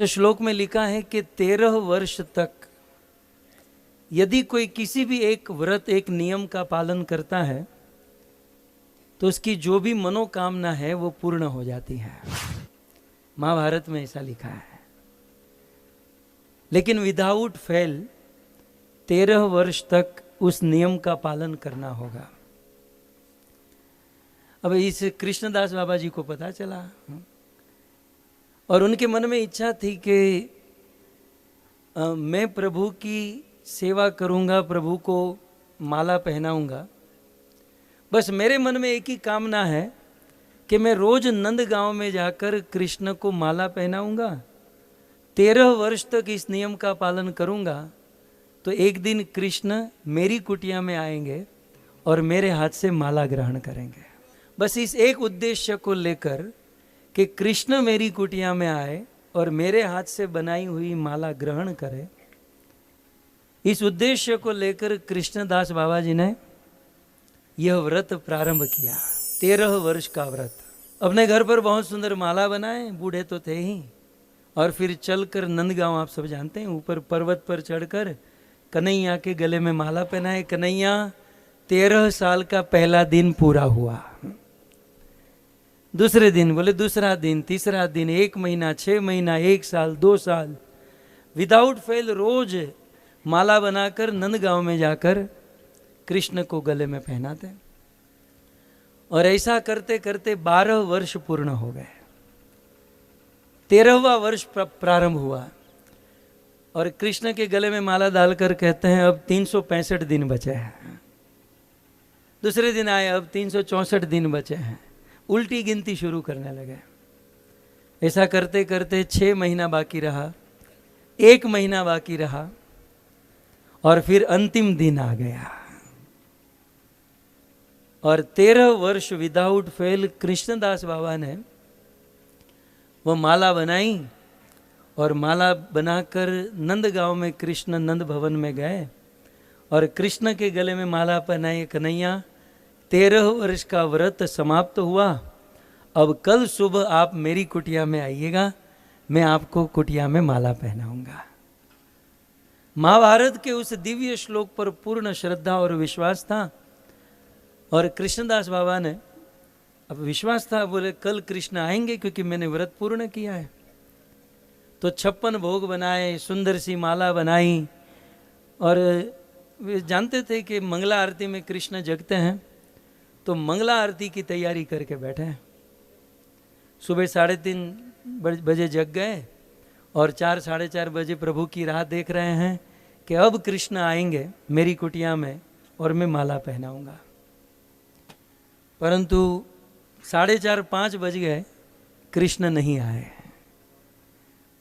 तो श्लोक में लिखा है कि 13 वर्ष तक यदि कोई किसी भी एक व्रत एक नियम का पालन करता है तो उसकी जो भी मनोकामना है वो पूर्ण हो जाती है। महाभारत में ऐसा लिखा है। लेकिन विदाउट फेल 13 वर्ष तक उस नियम का पालन करना होगा। अब इस कृष्णदास बाबा जी को पता चला और उनके मन में इच्छा थी कि मैं प्रभु की सेवा करूंगा, प्रभु को माला पहनाऊंगा। बस मेरे मन में एक ही कामना है कि मैं रोज नंदगांव में जाकर कृष्ण को माला पहनाऊंगा। 13 वर्ष तक इस नियम का पालन करूंगा तो एक दिन कृष्ण मेरी कुटिया में आएंगे और मेरे हाथ से माला ग्रहण करेंगे। बस इस एक उद्देश्य को लेकर कि कृष्ण मेरी कुटिया में आए और मेरे हाथ से बनाई हुई माला ग्रहण करे, इस उद्देश्य को लेकर कृष्णदास बाबा जी ने यह व्रत प्रारंभ किया। 13 वर्ष का व्रत। अपने घर पर बहुत सुंदर माला बनाए, बूढ़े तो थे ही, और फिर चलकर नंदगांव, आप सब जानते हैं, ऊपर पर्वत पर चढ़कर कन्हैया के गले में माला पहनाए। कन्हैया 13 साल का पहला दिन पूरा हुआ। दूसरे दिन बोले दूसरा दिन, तीसरा दिन, 1 महीना, 6 महीना, 1 साल, 2 साल, विदाउट फेल रोज माला बनाकर नंदगांव में जाकर कृष्ण को गले में पहनाते। और ऐसा करते करते 12 वर्ष पूर्ण हो गए। 13वां वर्ष प्रारंभ हुआ और कृष्ण के गले में माला डालकर कहते हैं अब 365 दिन बचे हैं। दूसरे दिन आए, अब 364 दिन बचे हैं। उल्टी गिनती शुरू करने लगे। ऐसा करते करते 6 महीना बाकी रहा, 1 महीना बाकी रहा और फिर अंतिम दिन आ गया। और 13 वर्ष विदाउट फेल कृष्णदास बाबा ने वो माला बनाई और माला बनाकर नंदगांव में कृष्ण नंद भवन में गए और कृष्ण के गले में माला पहनाई। कन्हैया 13 वर्ष का व्रत समाप्त हुआ, अब कल सुबह आप मेरी कुटिया में आइएगा, मैं आपको कुटिया में माला पहनाऊंगा। महाभारत के उस दिव्य श्लोक पर पूर्ण श्रद्धा और विश्वास था और कृष्णदास बाबा ने, अब विश्वास था, बोले कल कृष्ण आएंगे क्योंकि मैंने व्रत पूर्ण किया है। तो 56 भोग बनाए, सुंदर सी माला बनाई और वे जानते थे कि मंगला आरती में कृष्ण जगते हैं, तो मंगला आरती की तैयारी करके बैठे हैं। सुबह 3:30 बजे जग गए और 4 साढ़े 4 बजे प्रभु की राह देख रहे हैं कि अब कृष्ण आएंगे मेरी कुटिया में और मैं माला पहनाऊंगा। परंतु 4:30 5 बज गए, कृष्ण नहीं आए।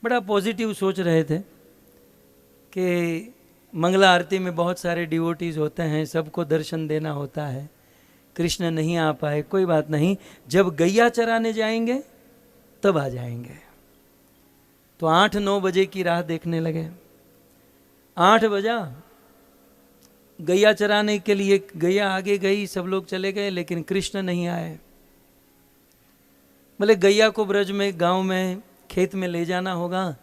बड़ा पॉजिटिव सोच रहे थे कि मंगला आरती में बहुत सारे डिवोटीज होते हैं, सबको दर्शन देना होता है, कृष्ण नहीं आ पाए, कोई बात नहीं, जब गैया चराने जाएंगे तब आ जाएंगे। तो 8-9 बजे की राह देखने लगे। 8 बजा, गैया चराने के लिए गैया आगे गई, सब लोग चले गए, लेकिन कृष्ण नहीं आए। बोले गैया को ब्रज में, गांव में, खेत में ले जाना होगा,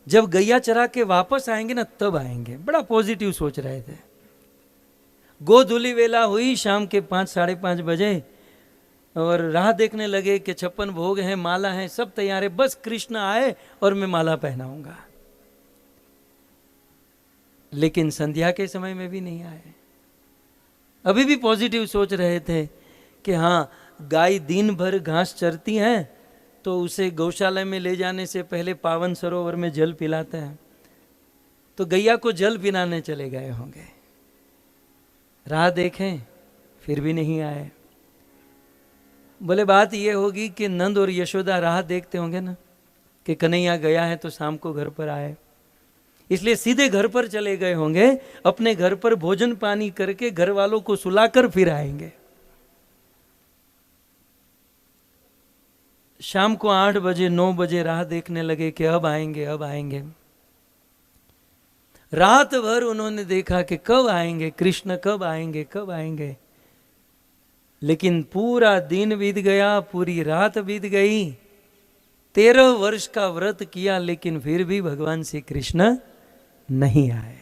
जब गैया चरा के वापस आएंगे ना तब आएंगे। बड़ा पॉजिटिव सोच रहे थे। गोधूली वेला हुई, शाम के 5 साढ़े 5 बजे, और राह देखने लगे कि 56 भोग हैं, माला है, सब तैयार है, बस कृष्ण आए और मैं माला पहनाऊंगा। लेकिन संध्या के समय में भी नहीं आए। अभी भी पॉजिटिव सोच रहे थे कि हाँ, गाय दिन भर घास चरती हैं तो उसे गौशाला में ले जाने से पहले पावन सरोवर में जल पिलाते हैं, तो गैया को जल पिलाने चले गए होंगे। राह देखें फिर भी नहीं आए। बोले बात ये होगी कि नंद और यशोदा राह देखते होंगे ना कि कन्हैया गया है तो शाम को घर पर आए, इसलिए सीधे घर पर चले गए होंगे। अपने घर पर भोजन पानी करके घर वालों को सुलाकर फिर आएंगे। शाम को 8 बजे 9 बजे राह देखने लगे कि अब आएंगे, अब आएंगे। रात भर उन्होंने देखा कि कब आएंगे कृष्ण, कब आएंगे, कब आएंगे। लेकिन पूरा दिन बीत गया, पूरी रात बीत गई, 13 वर्ष का व्रत किया, लेकिन फिर भी भगवान श्री कृष्ण नहीं आए।